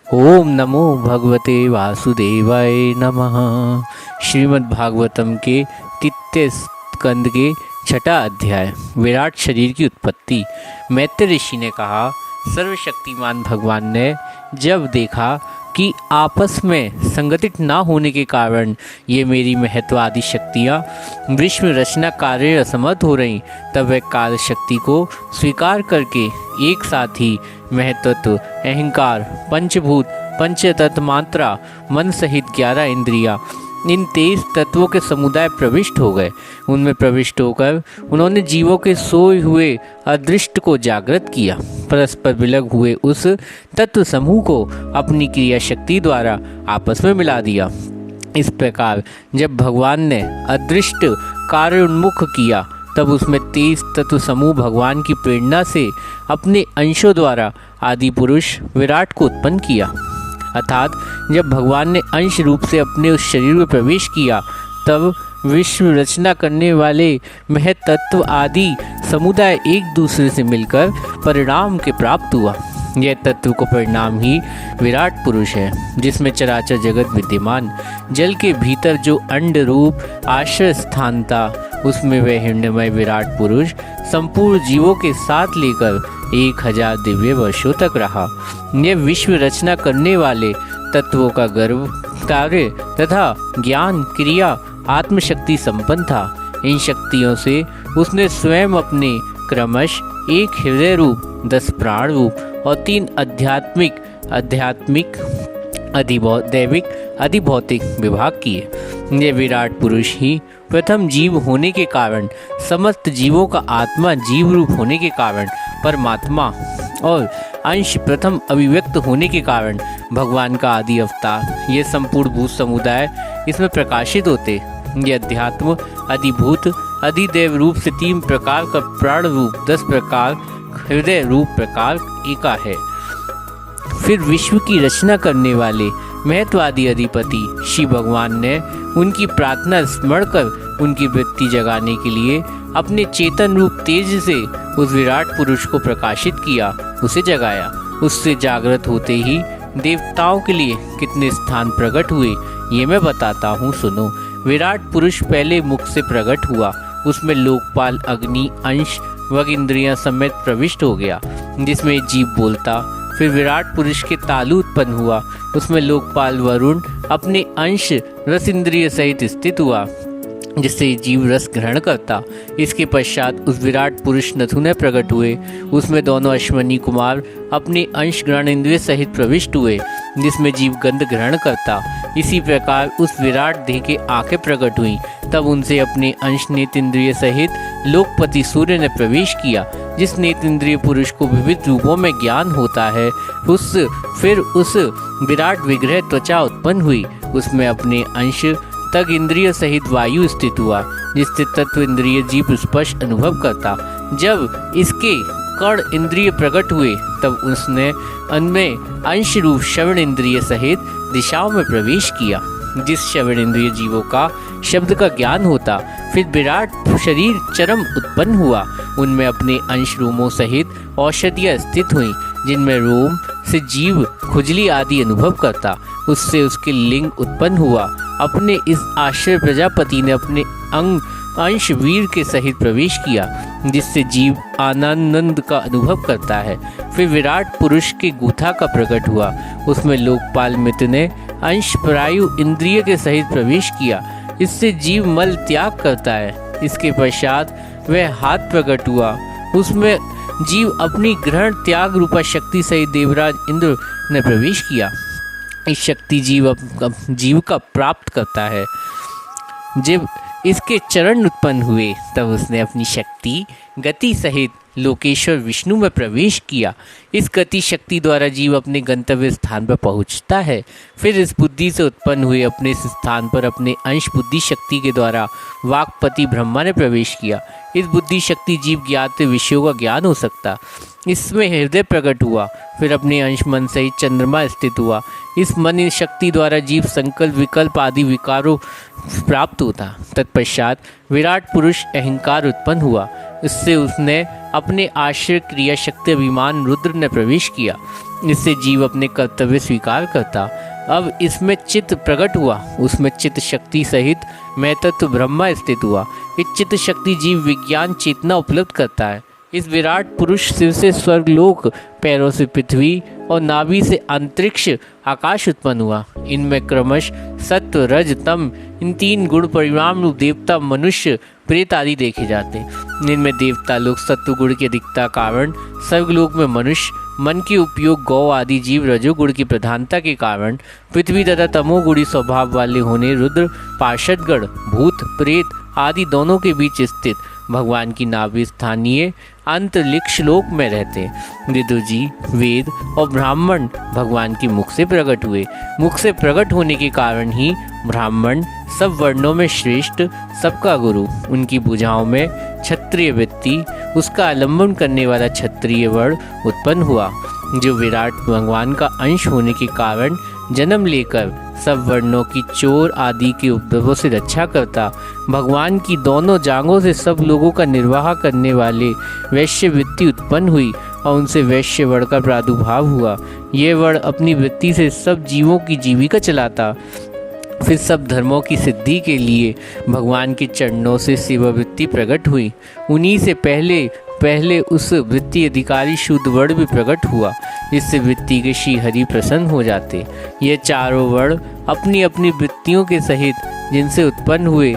ओम नमो भगवते वासुदेवाय नमः। श्रीमद् भागवतम के तृतीय स्कंद के छठा अध्याय विराट शरीर की उत्पत्ति। मैत्र ऋषि ने कहा, सर्वशक्तिमान भगवान ने जब देखा कि आपस में संगठित ना होने के कारण ये मेरी महत्व आदि शक्तियाँ विश्व रचना कार्य असमर्थ हो रहीं, तब वह काल शक्ति को स्वीकार करके एक साथ ही महत्त्व, अहंकार, पंचभूत, पंचतत्व, मात्रा, मन सहित 11 इंद्रियाँ, इन 23 तत्वों के समुदाय प्रविष्ट हो गए। उनमें प्रविष्ट होकर उन्होंने जीवों के सोए हुए अदृष्ट को जागृत किया। परस्पर विलग हुए उस तत्व समूह को अपनी क्रिया शक्ति द्वारा आपस में मिला दिया। इस प्रकार जब भगवान ने अदृष्ट कार्य उन्मुख किया, तब उसमें 23 तत्व समूह भगवान की प्रेरणा से अपने अंशों द्वारा आदि पुरुष विराट को उत्पन्न किया। अर्थात जब भगवान ने अंश रूप से अपने उस शरीर में प्रवेश किया, तब विश्व रचना करने वाले महतत्व आदि समुदाय एक दूसरे से मिलकर परिणाम के प्राप्त हुआ। यह तत्व को परिणाम ही विराट पुरुष है, जिसमें चराचर जगत विद्यमान। जल के भीतर जो अंड रूप आश्रय स्थान था, उसमें वह हिरण्यमय विराट पुरुष संपूर्ण जीवों के साथ लेकर 1000 दिव्य वर्षों तक रहा। यह विश्व रचना करने वाले तत्वों का गर्व, कार्य तथा ज्ञान, क्रिया, आत्मशक्ति संपन्न था। इन शक्तियों से उसने स्वयं अपने क्रमश एक हृदय रूप, 10 प्राण रूप और 3 आध्यात्मिक, अधिदैविक, अधिभौतिक विभाग किए। यह विराट पुरुष ही प्रथम जीव होने के कारण, समस्त जीवों का आत्मा जीव रूप होने के कारण, परमात्मा और अंश प्रथम अभिव्यक्त होने के कारण भगवान का आदि अवतार, ये संपूर्ण भूत समुदाय इसमें प्रकाशित होते। ये अध्यात्म, अधिभूत, अधिदेव रूप से 3 प्रकार का प्राण रूप, 10 प्रकार हृदय रूप प्रकार एका है। फिर विश्व की रचना करने वाले महत्वादी अधिपति श्री भगवान ने उनकी प्रार्थना स्मरण कर उनकी वृत्ति जगाने के लिए अपने चेतन रूप तेज से उस विराट पुरुष को प्रकाशित किया, उसे जगाया। उससे जागृत होते ही देवताओं के लिए कितने स्थान प्रकट हुए, ये मैं बताता हूँ, सुनो। विराट पुरुष पहले मुख से प्रकट हुआ, उसमें लोकपाल, अग्नि, अंश, वग इंद्रियां समेत प्रविष्ट हो गया, जिसमें जीव बोलता। फिर विराट पुरुष के तालु उत्पन्न हुआ, उसमें लोकपाल वरुण अपने अंश रस इंद्रिय सहित स्थित हुआ, जिससे जीव रस ग्रहण करता। इसके पश्चात उस विराट पुरुष नथुने प्रकट हुए, उसमें दोनों अश्वनी कुमार अपने अंश ग्रहण इंद्रिय सहित प्रविष्ट हुए, जिसमें जीव गंध ग्रहण करता। इसी प्रकार उस विराट देह के आंखें प्रकट हुई, तब उनसे अपने अंश नेत्रेंद्रिय सहित लोकपति सूर्य ने प्रवेश किया, जिस नेत्रेंद्रिय पुरुष को विविध रूपों में ज्ञान होता है। फिर उस विराट विग्रह त्वचा उत्पन्न हुई, उसमें अपने अंश तग इंद्रिय सहित वायु स्थित हुआ, जिससे तत्व इंद्रिय जीव स्पष्ट अनुभव करता। जब इसके कर्ण इंद्रिय प्रकट हुए, तब उसने उनमें अंश रूप श्रवण इंद्रिय सहित दिशाओं में प्रवेश किया, जिस श्रवण इंद्रिय जीवों का शब्द का ज्ञान होता। फिर विराट शरीर चरम उत्पन्न हुआ, उनमें अपने अंश रोमों सहित औषधियाँ स्थित हुई, जिनमें रोम से जीव खुजली आदि अनुभव करता। उससे उसके लिंग उत्पन्न हुआ। अपने इस आश्रय प्रजापति ने अपने अंश वीर के सहित प्रवेश किया, जिससे जीव आनंद का अनुभव करता है। फिर विराट पुरुष के गुथा का प्रकट हुआ, उसमें लोकपाल मित्र ने अंश प्रायु इंद्रिय के सहित प्रवेश किया, इससे जीव मल त्याग करता है। इसके पश्चात वह हाथ प्रकट हुआ, उसमें जीव अपनी ग्रहण त्याग रूपा शक्ति सहित देवराज इंद्र ने प्रवेश किया। इस शक्ति जीव का प्राप्त करता है। जब इसके चरण उत्पन्न हुए, तब उसने अपनी शक्ति गति सहित लोकेश्वर विष्णु में प्रवेश किया। इस गति शक्ति द्वारा जीव अपने गंतव्य स्थान पर पहुंचता है। फिर इस बुद्धि से उत्पन्न हुए अपने इस स्थान पर अपने अंश बुद्धि शक्ति के द्वारा वाक्पति ब्रह्मा ने प्रवेश किया। इस बुद्धि शक्ति जीव ज्ञात विषयों का ज्ञान हो सकता। इसमें हृदय प्रकट हुआ, फिर अपने अंश मन सहित चंद्रमा स्थित हुआ। इस मन शक्ति द्वारा जीव संकल्प, विकल्प आदि विकारों प्राप्त होता। तत्पश्चात विराट पुरुष अहंकार उत्पन्न हुआ, इससे उसने अपने आश्रय क्रिया शक्ति अभिमान रुद्र ने प्रवेश किया। इससे जीव अपने कर्तव्य स्वीकार करता। अब इसमें चित्त प्रकट हुआ, उसमें चित्त शक्ति सहित मैं तत्व ब्रह्मा स्थित हुआ। इस चित्त शक्ति जीव विज्ञान चेतना उपलब्ध करता है। इस विराट पुरुष सिर से स्वर्गलोक, पैरों से पृथ्वी और नाभि से अंतरिक्ष आकाश उत्पन्न हुआ। इनमें क्रमश सत्व रज तम इन 3 गुण परिणाम रूप देवता मनुष्य प्रेत आदि देखे जाते हैं। इनमें देवता लोग सत्व गुण की अधिकता कारण, स्वर्गलोक में मनुष्य मन के उपयोग गौ आदि जीव रजोगुण की प्रधानता के कारण, पृथ्वी तथा तमोगुणी स्वभाव वाले होने रुद्र पार्षदगण भूत प्रेत आदि दोनों के बीच स्थित भगवान की नाभि स्थानीय अंतरिक्ष लोक में रहते हैं। विदुर जी, वेद और ब्राह्मण भगवान की मुख से प्रकट हुए। मुख से प्रकट होने के कारण ही ब्राह्मण सब वर्णों में श्रेष्ठ, सबका गुरु। उनकी भुजाओं में क्षत्रिय वृत्ति, उसका आलंबन करने वाला क्षत्रिय वर्ण उत्पन्न हुआ, जो विराट भगवान का अंश होने के कारण जन्म लेकर सब वर्णों की चोर आदि के उपद्रवों से रक्षा करता। भगवान की दोनों जांघों से सब लोगों का निर्वाह करने वाले वैश्य वृत्ति उत्पन्न हुई और उनसे वैश्य वर्ण का प्रादुर्भाव हुआ। ये वर्ण अपनी वृत्ति से सब जीवों की जीविका चलाता। फिर सब धर्मों की सिद्धि के लिए भगवान के चरणों से सेवा वृत्ति प्रकट हुई। उन्हीं से पहले उस वृत्ति अधिकारी शुद्ध वर्ण भी प्रकट हुआ, जिससे वृत्ति के श्री हरि प्रसन्न हो जाते। ये चारों वर्ण अपनी अपनी वृत्तियों के सहित जिनसे उत्पन्न हुए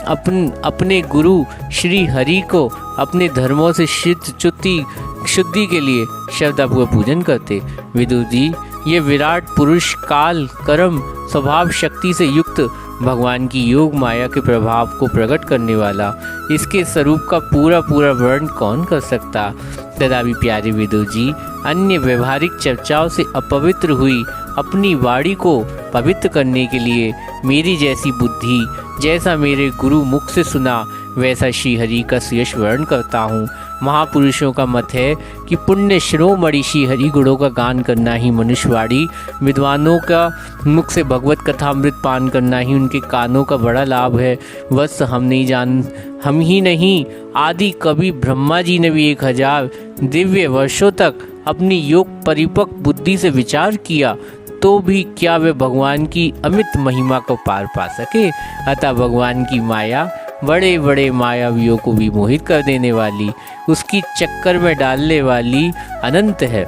अपने गुरु श्री हरि को अपने धर्मों से शुद्धि के लिए श्रद्धापूर्वक पूजन करते। विदुर जी, ये विराट पुरुष काल कर्म स्वभाव शक्ति से युक्त भगवान की योग माया के प्रभाव को प्रकट करने वाला, इसके स्वरूप का पूरा वर्णन कौन कर सकता। तथापि प्यारे विदुर जी, अन्य व्यवहारिक चर्चाओं से अपवित्र हुई अपनी वाणी को पवित्र करने के लिए मेरी जैसी बुद्धि, जैसा मेरे गुरु मुख से सुना वैसा श्री हरि का सुयश वर्णन करता हूँ। महापुरुषों का मत है कि पुण्य शिरोमणि श्री हरि गुणों का गान करना ही मनुष्यवाणी, विद्वानों का मुख से भगवत कथामृत पान करना ही उनके कानों का बड़ा लाभ है। बस हम ही नहीं, आदि कवि ब्रह्मा जी ने भी 1000 दिव्य वर्षों तक अपनी योग परिपक्व बुद्धि से विचार किया, तो भी क्या वे भगवान की अमित महिमा को पार पा सके। अतः भगवान की माया बड़े बड़े मायावियों को भी मोहित कर देने वाली, उसकी चक्कर में डालने वाली अनंत है।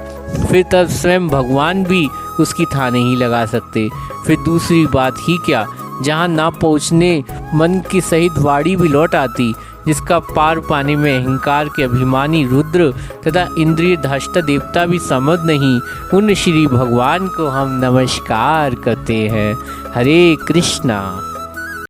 फिर तब स्वयं भगवान भी उसकी था नहीं लगा सकते। फिर दूसरी बात ही क्या, जहाँ ना पहुँचने मन की सहित वाणी भी लौट आती, जिसका पार पाने में अहंकार के अभिमानी रुद्र तथा इंद्रिय धाष्टा देवता भी समझ नहीं। उन श्री भगवान को हम नमस्कार करते हैं। हरे कृष्णा।